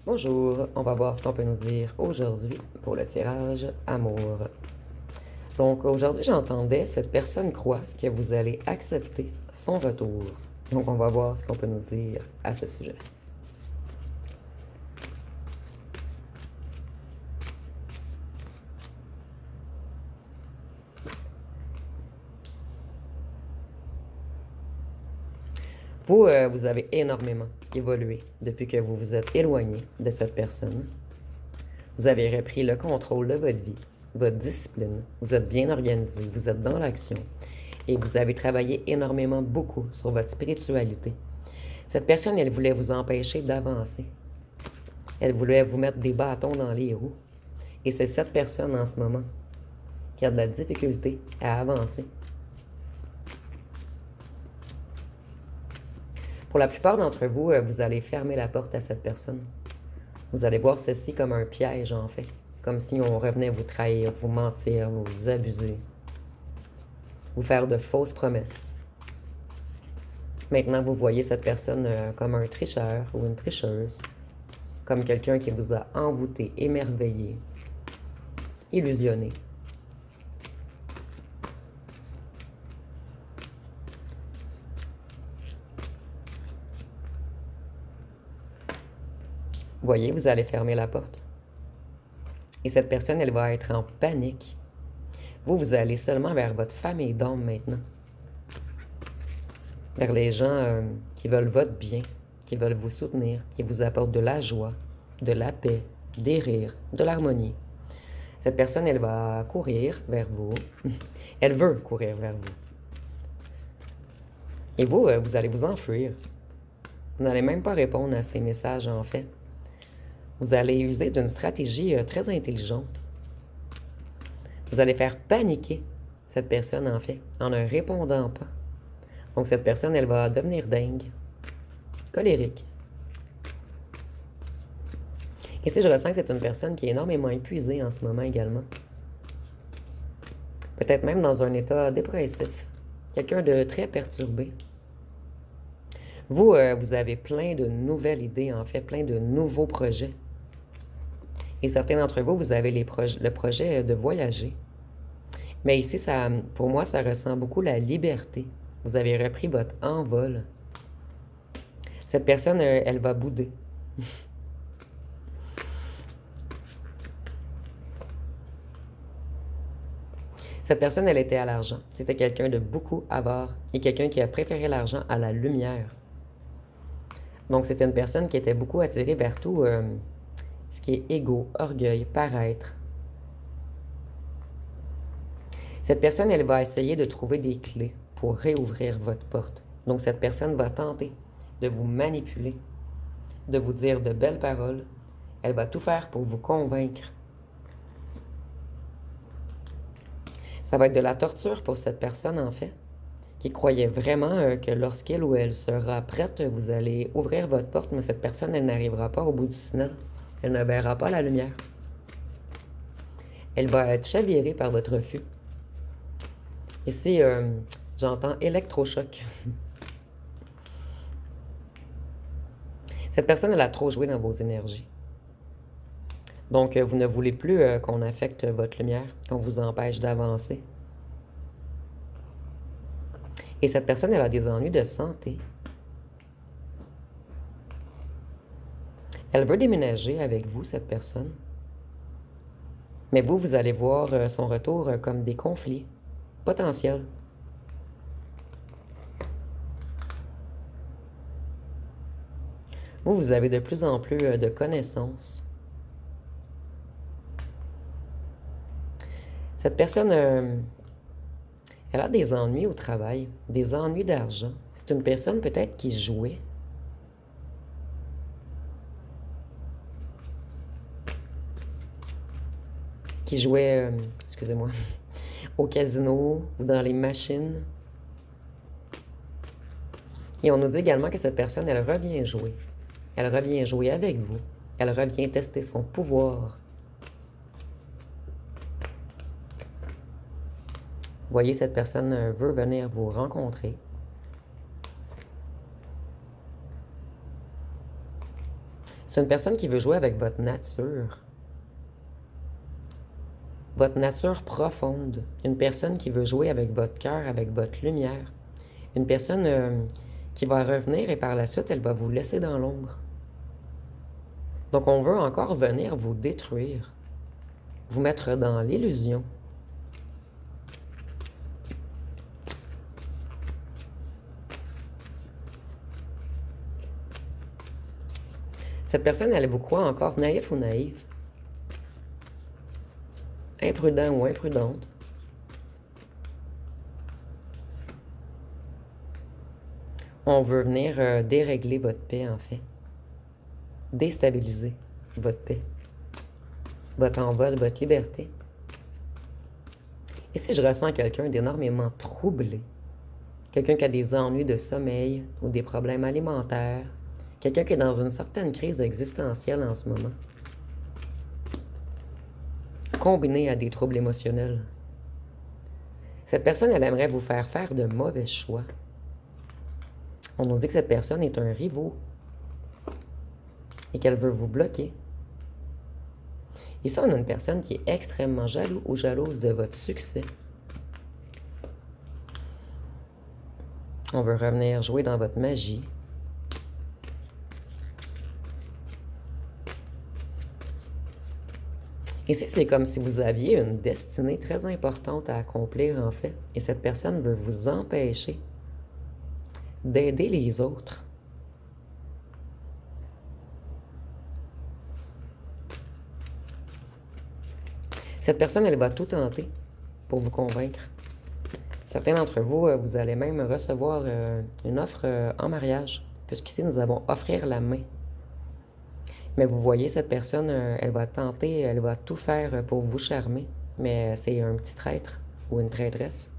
Bonjour, on va voir ce qu'on peut nous dire aujourd'hui pour le tirage amour. Donc aujourd'hui, j'entendais, cette personne croit que vous allez accepter son retour. Donc on va voir ce qu'on peut nous dire à ce sujet. Vous avez énormément évolué depuis que vous vous êtes éloigné de cette personne. Vous avez repris le contrôle de votre vie, votre discipline. Vous êtes bien organisé, vous êtes dans l'action et vous avez travaillé énormément beaucoup sur votre spiritualité. Cette personne, elle voulait vous empêcher d'avancer. Elle voulait vous mettre des bâtons dans les roues. Et c'est cette personne en ce moment qui a de la difficulté à avancer. Pour la plupart d'entre vous, vous allez fermer la porte à cette personne. Vous allez voir ceci comme un piège, en fait. Comme si on revenait vous trahir, vous mentir, vous abuser, vous faire de fausses promesses. Maintenant, vous voyez cette personne comme un tricheur ou une tricheuse, comme quelqu'un qui vous a envoûté, émerveillé, illusionné. Voyez, vous allez fermer la porte. Et cette personne, elle va être en panique. Vous allez seulement vers votre famille d'hommes maintenant. Vers les gens qui veulent votre bien, qui veulent vous soutenir, qui vous apportent de la joie, de la paix, des rires, de l'harmonie. Cette personne, elle va courir vers vous. Elle veut courir vers vous. Et vous allez vous enfuir. Vous n'allez même pas répondre à ces messages, en fait. Vous allez user d'une stratégie très intelligente. Vous allez faire paniquer cette personne, en fait, en ne répondant pas. Donc, cette personne, elle va devenir dingue, colérique. Ici, je ressens que c'est une personne qui est énormément épuisée en ce moment également. Peut-être même dans un état dépressif. Quelqu'un de très perturbé. Vous avez plein de nouvelles idées, en fait, plein de nouveaux projets. Et certains d'entre vous, vous avez le projet de voyager. Mais ici, pour moi, ça ressent beaucoup la liberté. Vous avez repris votre envol. Cette personne, elle va bouder. Cette personne, elle était à l'argent. C'était quelqu'un de beaucoup avare et quelqu'un qui a préféré l'argent à la lumière. Donc, c'était une personne qui était beaucoup attirée vers tout ce qui est égo, orgueil, paraître. Cette personne, elle va essayer de trouver des clés pour réouvrir votre porte. Donc, cette personne va tenter de vous manipuler, de vous dire de belles paroles. Elle va tout faire pour vous convaincre. Ça va être de la torture pour cette personne, en fait, qui croyait vraiment que lorsqu'elle ou elle sera prête, vous allez ouvrir votre porte, mais cette personne, elle n'arrivera pas au bout du tunnel. Elle ne verra pas la lumière. Elle va être chavirée par votre refus. Ici, j'entends électrochoc. Cette personne, elle a trop joué dans vos énergies. Donc, vous ne voulez plus qu'on affecte votre lumière, qu'on vous empêche d'avancer. Et cette personne, elle a des ennuis de santé. Elle veut déménager avec vous, cette personne. Mais vous allez voir son retour comme des conflits potentiels. Vous avez de plus en plus de connaissances. Cette personne, elle a des ennuis au travail, des ennuis d'argent. C'est une personne peut-être qui jouait. Qui jouait, excusez-moi, au casino ou dans les machines. Et on nous dit également que cette personne, elle revient jouer. Elle revient jouer avec vous. Elle revient tester son pouvoir. Vous voyez, cette personne veut venir vous rencontrer. C'est une personne qui veut jouer avec votre nature profonde. Une personne qui veut jouer avec votre cœur, avec votre lumière. Une personne qui va revenir et par la suite, elle va vous laisser dans l'ombre. Donc, on veut encore venir vous détruire, vous mettre dans l'illusion. Cette personne, elle vous croit encore naïf ou naïve, imprudent ou imprudente. On veut venir dérégler votre paix, en fait. Déstabiliser votre paix, votre envol, votre liberté. Et si je ressens quelqu'un d'énormément troublé, quelqu'un qui a des ennuis de sommeil ou des problèmes alimentaires, quelqu'un qui est dans une certaine crise existentielle en ce moment, combiné à des troubles émotionnels, cette personne, elle aimerait vous faire faire de mauvais choix. On nous dit que cette personne est un rivaux et qu'elle veut vous bloquer. Ici, on a une personne qui est extrêmement jaloux ou jalouse de votre succès. On veut revenir jouer dans votre magie. Ici, c'est comme si vous aviez une destinée très importante à accomplir, en fait. Et cette personne veut vous empêcher d'aider les autres. Cette personne, elle va tout tenter pour vous convaincre. Certains d'entre vous, vous allez même recevoir une offre en mariage, puisqu'ici, nous avons offrir la main. Mais vous voyez, cette personne, elle va tenter, elle va tout faire pour vous charmer, mais c'est un petit traître ou une traîtresse.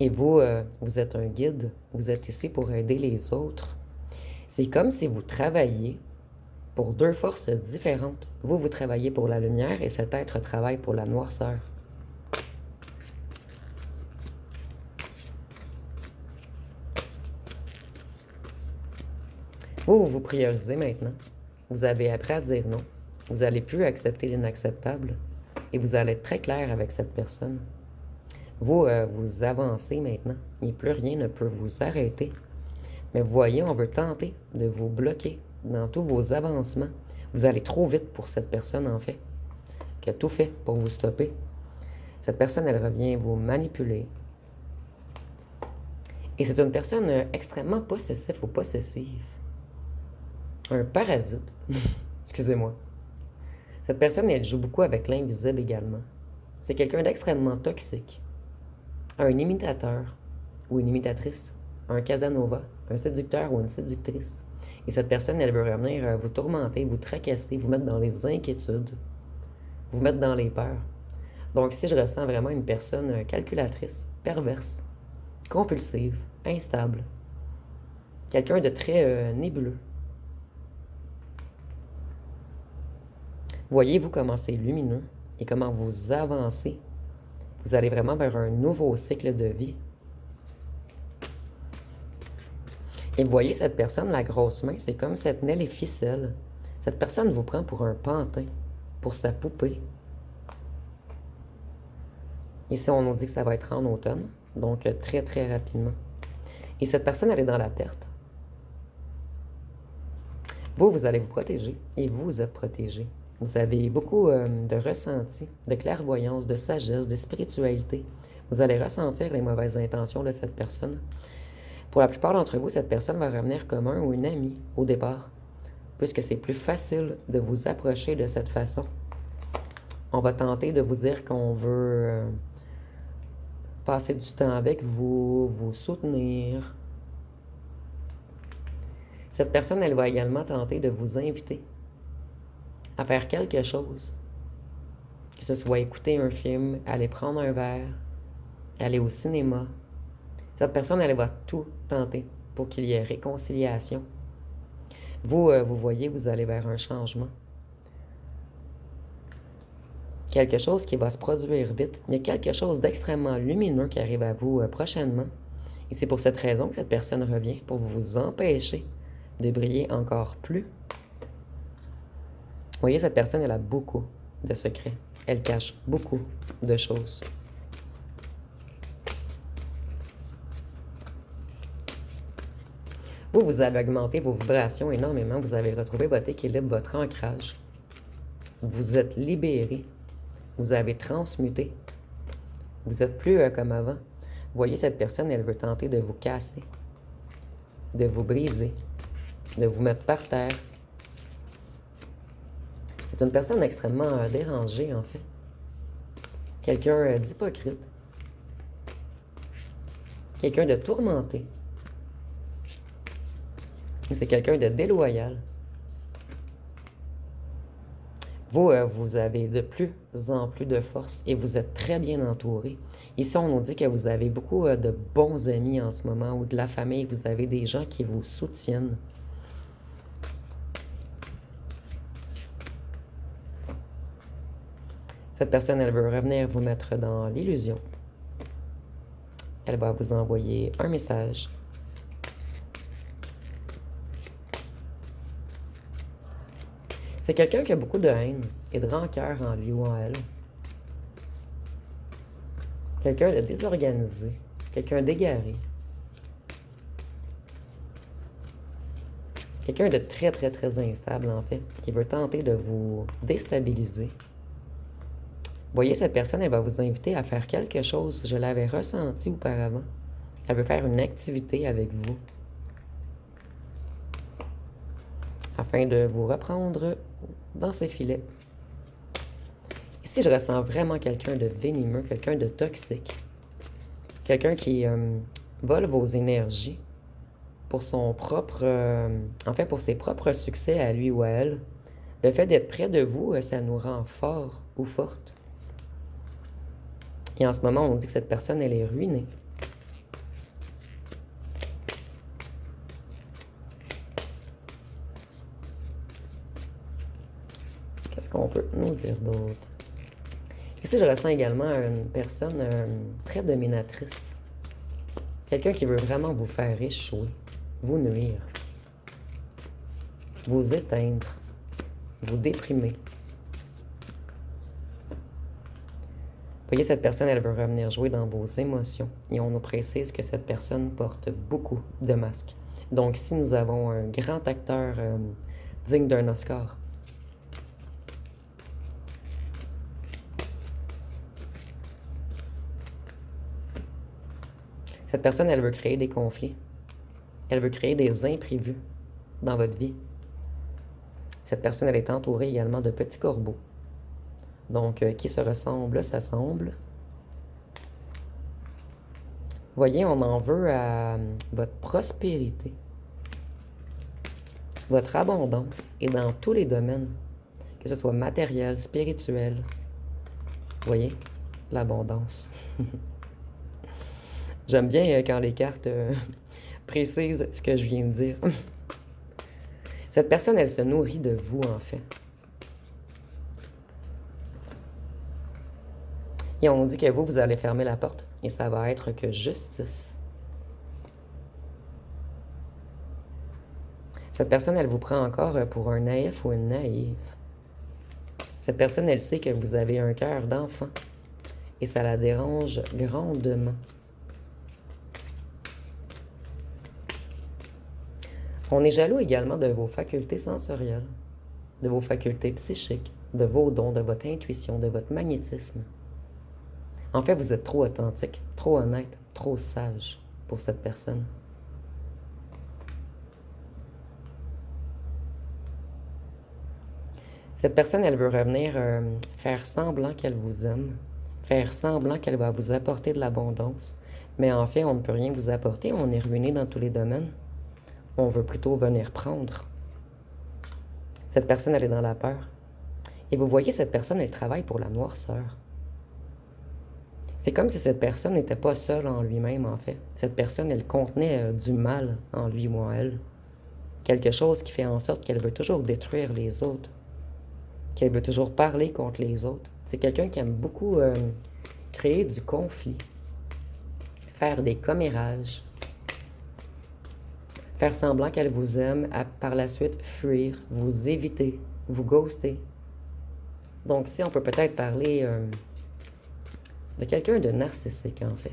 Et vous, vous êtes un guide, vous êtes ici pour aider les autres. C'est comme si vous travailliez pour deux forces différentes. Vous, vous travaillez pour la lumière et cet être travaille pour la noirceur. Vous vous priorisez maintenant. Vous avez appris à dire non. Vous n'allez plus accepter l'inacceptable et vous allez être très clair avec cette personne. Vous, vous avancez maintenant et plus rien ne peut vous arrêter. Mais vous voyez, on veut tenter de vous bloquer dans tous vos avancements. Vous allez trop vite pour cette personne, en fait, qui a tout fait pour vous stopper. Cette personne, elle revient vous manipuler. Et c'est une personne extrêmement possessive ou possessive. Un parasite. Excusez-moi. Cette personne, elle joue beaucoup avec l'invisible également. C'est quelqu'un d'extrêmement toxique. Un imitateur ou une imitatrice. Un Casanova, un séducteur ou une séductrice. Et cette personne, elle veut revenir vous tourmenter, vous tracasser, vous mettre dans les inquiétudes, vous mettre dans les peurs. Donc ici, je ressens vraiment une personne calculatrice, perverse, compulsive, instable. Quelqu'un de très nébuleux. Voyez-vous comment c'est lumineux et comment vous avancez. Vous allez vraiment vers un nouveau cycle de vie. Et vous voyez cette personne, la grosse main, c'est comme cette tenait les ficelles. Cette personne vous prend pour un pantin, pour sa poupée. Ici, on nous dit que ça va être en automne, donc très, très rapidement. Et cette personne, elle est dans la perte. Vous, vous allez vous protéger et vous êtes protégé. Vous avez beaucoup de ressenti, de clairvoyance, de sagesse, de spiritualité. Vous allez ressentir les mauvaises intentions de cette personne. Pour la plupart d'entre vous, cette personne va revenir comme un ou une amie au départ, puisque c'est plus facile de vous approcher de cette façon. On va tenter de vous dire qu'on veut passer du temps avec vous, vous soutenir. Cette personne, elle va également tenter de vous inviter à faire quelque chose. Que ce soit écouter un film, aller prendre un verre, aller au cinéma. Cette personne, elle va tout tenter pour qu'il y ait réconciliation. Vous, vous voyez, vous allez vers un changement. quelque chose qui va se produire vite. Il y a quelque chose d'extrêmement lumineux qui arrive à vous prochainement. Et c'est pour cette raison que cette personne revient, pour vous empêcher de briller encore plus. Vous voyez, cette personne, elle a beaucoup de secrets. Elle cache beaucoup de choses. Vous avez augmenté vos vibrations énormément. Vous avez retrouvé votre équilibre, votre ancrage. Vous êtes libéré. Vous avez transmuté. Vous êtes plus comme avant. Vous voyez, cette personne, elle veut tenter de vous casser, de vous briser, de vous mettre par terre. C'est une personne extrêmement dérangée, en fait. Quelqu'un d'hypocrite. Quelqu'un de tourmenté. C'est quelqu'un de déloyal. Vous avez de plus en plus de force et vous êtes très bien entouré. Ici, on nous dit que vous avez beaucoup de bons amis en ce moment ou de la famille. Vous avez des gens qui vous soutiennent. Cette personne, elle veut revenir vous mettre dans l'illusion. Elle va vous envoyer un message. C'est quelqu'un qui a beaucoup de haine et de rancœur en lui ou en elle. Quelqu'un de désorganisé, quelqu'un d'égaré. Quelqu'un de très, très, très instable, en fait, qui veut tenter de vous déstabiliser. Vous voyez, cette personne, elle va vous inviter à faire quelque chose. Je l'avais ressenti auparavant. Elle veut faire une activité avec vous. Afin de vous reprendre dans ses filets. Ici, je ressens vraiment quelqu'un de venimeux, quelqu'un de toxique. Quelqu'un qui vole vos énergies pour son propre... en fait, pour ses propres succès à lui ou à elle. Le fait d'être près de vous, ça nous rend fort ou forte. Et en ce moment, on dit que cette personne, elle est ruinée. Qu'est-ce qu'on peut nous dire d'autre? Ici, je ressens également une personne très dominatrice. Quelqu'un qui veut vraiment vous faire échouer, vous nuire, vous éteindre, vous déprimer. Vous voyez, cette personne, elle veut revenir jouer dans vos émotions. Et on nous précise que cette personne porte beaucoup de masques. Donc, si nous avons un grand acteur digne d'un Oscar, cette personne, elle veut créer des conflits. Elle veut créer des imprévus dans votre vie. Cette personne, elle est entourée également de petits corbeaux. Donc, qui se ressemblent, s'assemblent. Vous voyez, on en veut à votre prospérité, votre abondance, et dans tous les domaines, que ce soit matériel, spirituel. Vous voyez, l'abondance. J'aime bien quand les cartes précisent ce que je viens de dire. Cette personne, elle se nourrit de vous, en fait. Et on dit que vous allez fermer la porte et ça va être que justice. Cette personne, elle vous prend encore pour un naïf ou une naïve. Cette personne, elle sait que vous avez un cœur d'enfant et ça la dérange grandement. On est jaloux également de vos facultés sensorielles, de vos facultés psychiques, de vos dons, de votre intuition, de votre magnétisme. En fait, vous êtes trop authentique, trop honnête, trop sage pour cette personne. Cette personne, elle veut revenir faire semblant qu'elle vous aime, faire semblant qu'elle va vous apporter de l'abondance. Mais en fait, on ne peut rien vous apporter, on est ruiné dans tous les domaines. On veut plutôt venir prendre. Cette personne, elle est dans la peur. Et vous voyez, cette personne, elle travaille pour la noirceur. C'est comme si cette personne n'était pas seule en lui-même, en fait. Cette personne, elle contenait du mal en lui ou en elle. Quelque chose qui fait en sorte qu'elle veut toujours détruire les autres. Qu'elle veut toujours parler contre les autres. C'est quelqu'un qui aime beaucoup créer du conflit, faire des commérages, faire semblant qu'elle vous aime, par la suite fuir, vous éviter, vous ghoster. Donc, si on peut peut-être parler de quelqu'un de narcissique, en fait.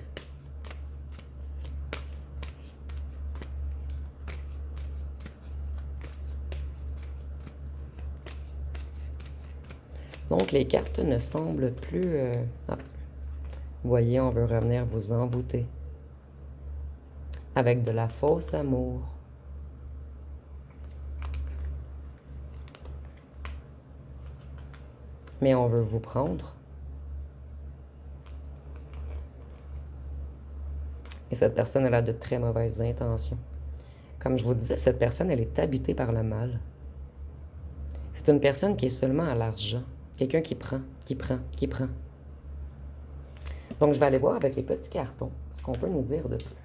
Donc, les cartes ne semblent plus... Vous voyez, on veut revenir vous envoûter. Avec de la fausse amour. Mais on veut vous prendre. Et cette personne, elle a de très mauvaises intentions. Comme je vous disais, cette personne, elle est habitée par le mal. C'est une personne qui est seulement à l'argent. Quelqu'un qui prend, qui prend, qui prend. Donc, je vais aller voir avec les petits cartons ce qu'on peut nous dire de plus.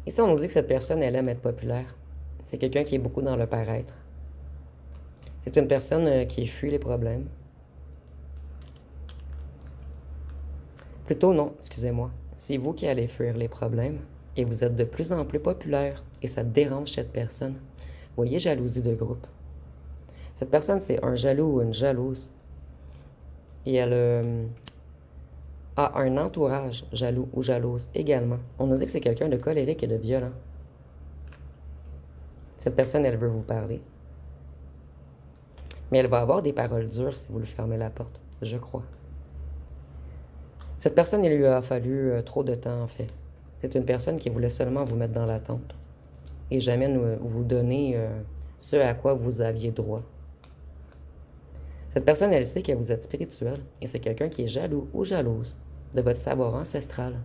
Ici, on nous dit que cette personne, elle aime être populaire. C'est quelqu'un qui est beaucoup dans le paraître. C'est une personne qui fuit les problèmes. Plutôt non, excusez-moi. C'est vous qui allez fuir les problèmes et vous êtes de plus en plus populaire et ça dérange cette personne. Vous voyez, jalousie de groupe. Cette personne, c'est un jaloux ou une jalouse. Et elle a un entourage jaloux ou jalouse également. On nous dit que c'est quelqu'un de colérique et de violent. Cette personne, elle veut vous parler. Mais elle va avoir des paroles dures si vous lui fermez la porte, je crois. Cette personne, il lui a fallu trop de temps, en fait. C'est une personne qui voulait seulement vous mettre dans l'attente et jamais vous donner ce à quoi vous aviez droit. Cette personne, elle sait que vous êtes spirituel et c'est quelqu'un qui est jaloux ou jalouse de votre savoir ancestral.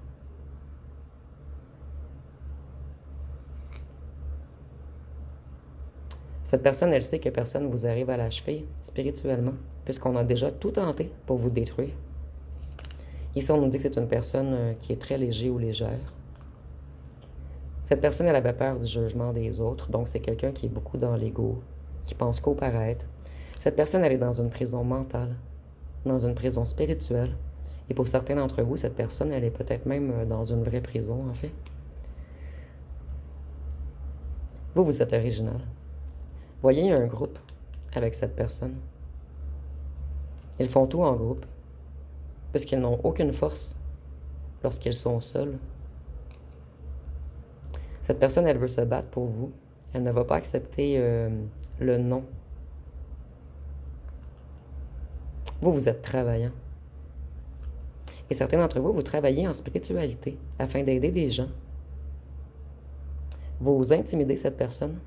Cette personne, elle sait que personne ne vous arrive à la cheville spirituellement, puisqu'on a déjà tout tenté pour vous détruire. Ici, on nous dit que c'est une personne qui est très léger ou légère. Cette personne, elle avait peur du jugement des autres, donc c'est quelqu'un qui est beaucoup dans l'ego, qui pense qu'au paraître. Cette personne, elle est dans une prison mentale, dans une prison spirituelle. Et pour certains d'entre vous, cette personne, elle est peut-être même dans une vraie prison, en fait. Vous, vous êtes original. Voyez, il y a un groupe avec cette personne. Ils font tout en groupe, parce qu'ils n'ont aucune force lorsqu'ils sont seuls. Cette personne, elle veut se battre pour vous. Elle ne va pas accepter le non. Vous, vous êtes travaillant. Et certains d'entre vous, vous travaillez en spiritualité afin d'aider des gens. Vous intimidez cette personne,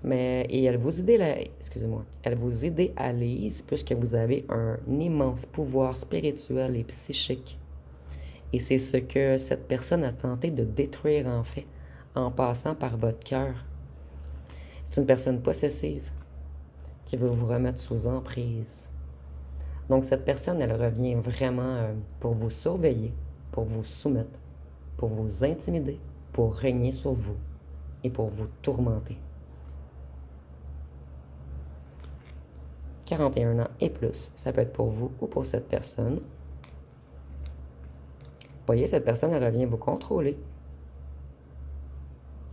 et elle vous idéalise puisque vous avez un immense pouvoir spirituel et psychique. Et c'est ce que cette personne a tenté de détruire en fait, en passant par votre cœur. C'est une personne possessive qui veut vous remettre sous emprise. Donc cette personne, elle revient vraiment pour vous surveiller, pour vous soumettre, pour vous intimider, pour régner sur vous et pour vous tourmenter. 41 ans et plus, ça peut être pour vous ou pour cette personne. Vous voyez, cette personne, elle revient vous contrôler.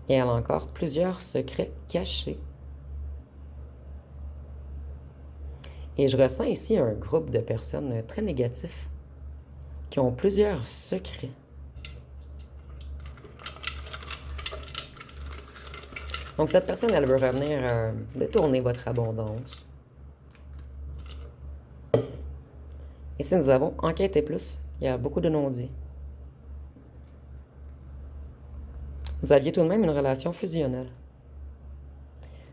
Et elle a encore plusieurs secrets cachés. Et je ressens ici un groupe de personnes très négatifs qui ont plusieurs secrets. Donc cette personne, elle veut revenir détourner votre abondance. Ici, nous avons enquêter plus. Il y a beaucoup de non-dits. Vous aviez tout de même une relation fusionnelle.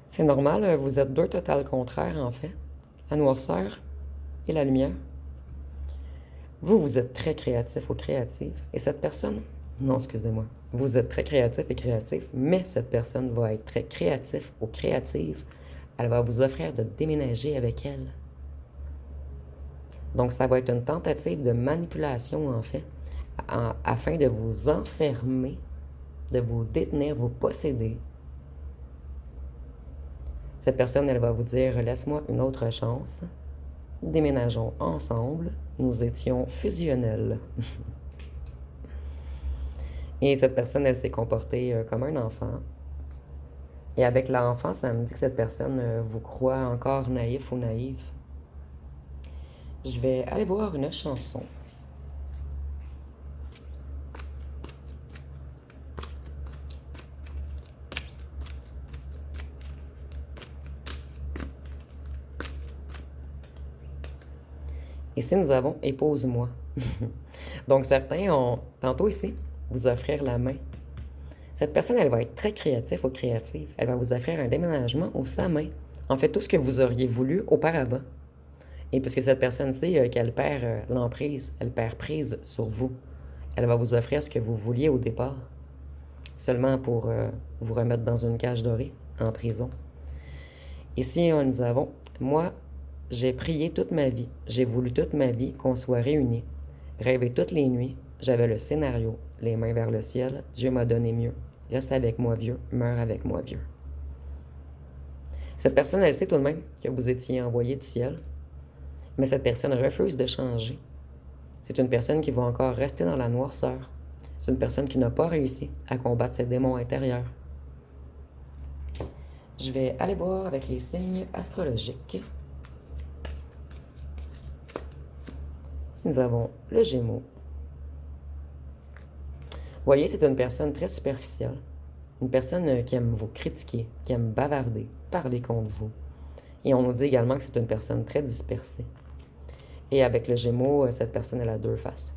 C'est normal, vous êtes deux totales contraires, en fait. La noirceur et la lumière. Vous, vous êtes très créatif ou créative. Et cette personne, non, excusez-moi. Vous êtes très créatif et créatif, mais cette personne va être très créatif ou créative. Elle va vous offrir de déménager avec elle. Donc, ça va être une tentative de manipulation, en fait, afin de vous enfermer, de vous détenir, vous posséder. Cette personne, elle va vous dire « Laisse-moi une autre chance. Déménageons ensemble. Nous étions fusionnels. » Et cette personne, elle s'est comportée comme un enfant. Et avec l'enfant, ça me dit que cette personne vous croit encore naïf ou naïve. Je vais aller voir une chanson. Ici, nous avons « Épouse-moi ». Donc, certains ont, tantôt ici, vous offrir la main. Cette personne, elle va être très créative ou créative. Elle va vous offrir un déménagement ou sa main. En fait, tout ce que vous auriez voulu auparavant. Et puisque cette personne sait qu'elle perd l'emprise, elle perd prise sur vous, elle va vous offrir ce que vous vouliez au départ, seulement pour vous remettre dans une cage dorée, en prison. Ici, nous avons « Moi, j'ai prié toute ma vie, j'ai voulu toute ma vie qu'on soit réunis, rêvé toutes les nuits, j'avais le scénario, les mains vers le ciel, Dieu m'a donné mieux, reste avec moi vieux, meurs avec moi vieux. » Cette personne, elle sait tout de même que vous étiez envoyé du ciel, mais cette personne refuse de changer. C'est une personne qui va encore rester dans la noirceur. C'est une personne qui n'a pas réussi à combattre ses démons intérieurs. Je vais aller voir avec les signes astrologiques. Ici, nous avons le Gémeaux. Vous voyez, c'est une personne très superficielle. Une personne qui aime vous critiquer, qui aime bavarder, parler contre vous. Et on nous dit également que c'est une personne très dispersée. Et avec le Gémeaux, cette personne, elle a deux faces.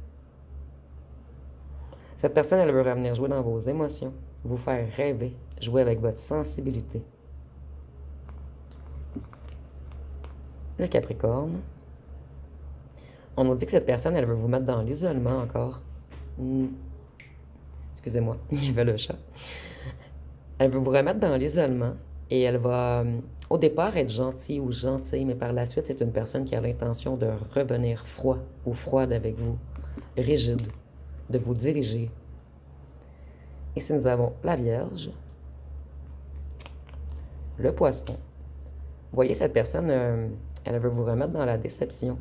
Cette personne, elle veut revenir jouer dans vos émotions, vous faire rêver, jouer avec votre sensibilité. Le Capricorne. On nous dit que cette personne, elle veut vous mettre dans l'isolement encore. Excusez-moi, il y avait le chat. Elle veut vous remettre dans l'isolement et elle va, au départ, être gentille ou gentille, mais par la suite, c'est une personne qui a l'intention de revenir froid ou froide avec vous, rigide, de vous diriger. Ici, nous avons la Vierge, le Poisson. Vous voyez, cette personne, elle veut vous remettre dans la déception,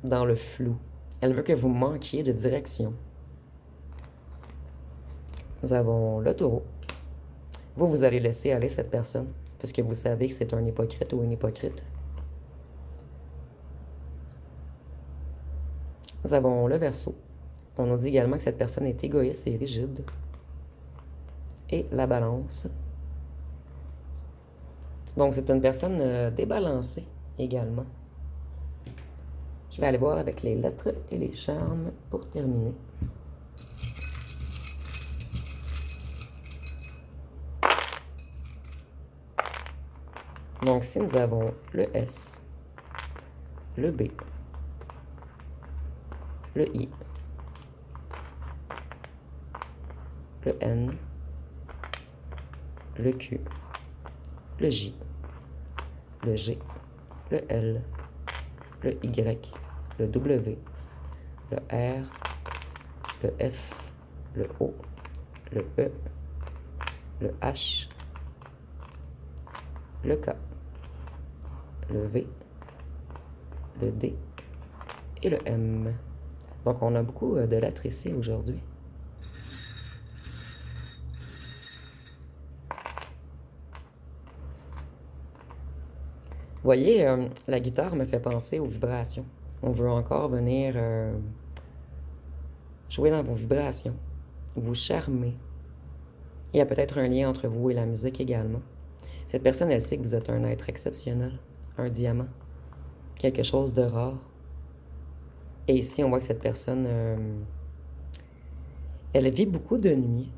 dans le flou. Elle veut que vous manquiez de direction. Nous avons le Taureau. Vous allez laisser aller cette personne, puisque vous savez que c'est un hypocrite ou une hypocrite. Nous avons le Verseau. On nous dit également que cette personne est égoïste et rigide. Et la Balance. Donc, c'est une personne débalancée également. Je vais aller voir avec les lettres et les charmes pour terminer. Donc, si nous avons le S, le B, le I, le N, le Q, le J, le G, le L, le Y, le W, le R, le F, le O, le E, le H, le K, le V, le D et le M. Donc, on a beaucoup de lettres ici aujourd'hui. Vous voyez, la guitare me fait penser aux vibrations. On veut encore venir jouer dans vos vibrations, vous charmer. Il y a peut-être un lien entre vous et la musique également. Cette personne, elle sait que vous êtes un être exceptionnel, un diamant, quelque chose de rare. Et ici, on voit que cette personne, elle vit beaucoup de nuits.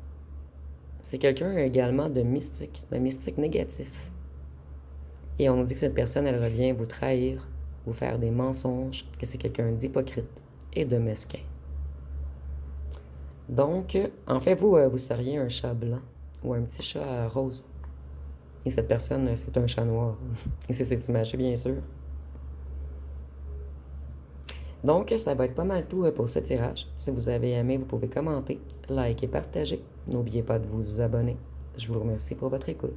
C'est quelqu'un également de mystique, mais mystique négatif. Et on nous dit que cette personne, elle revient vous trahir, vous faire des mensonges, que c'est quelqu'un d'hypocrite et de mesquin. Donc, en fait, vous seriez un chat blanc ou un petit chat rose. Et cette personne, c'est un chat noir. Et c'est cette image, bien sûr. Donc, ça va être pas mal tout pour ce tirage. Si vous avez aimé, vous pouvez commenter, liker et partager. N'oubliez pas de vous abonner. Je vous remercie pour votre écoute.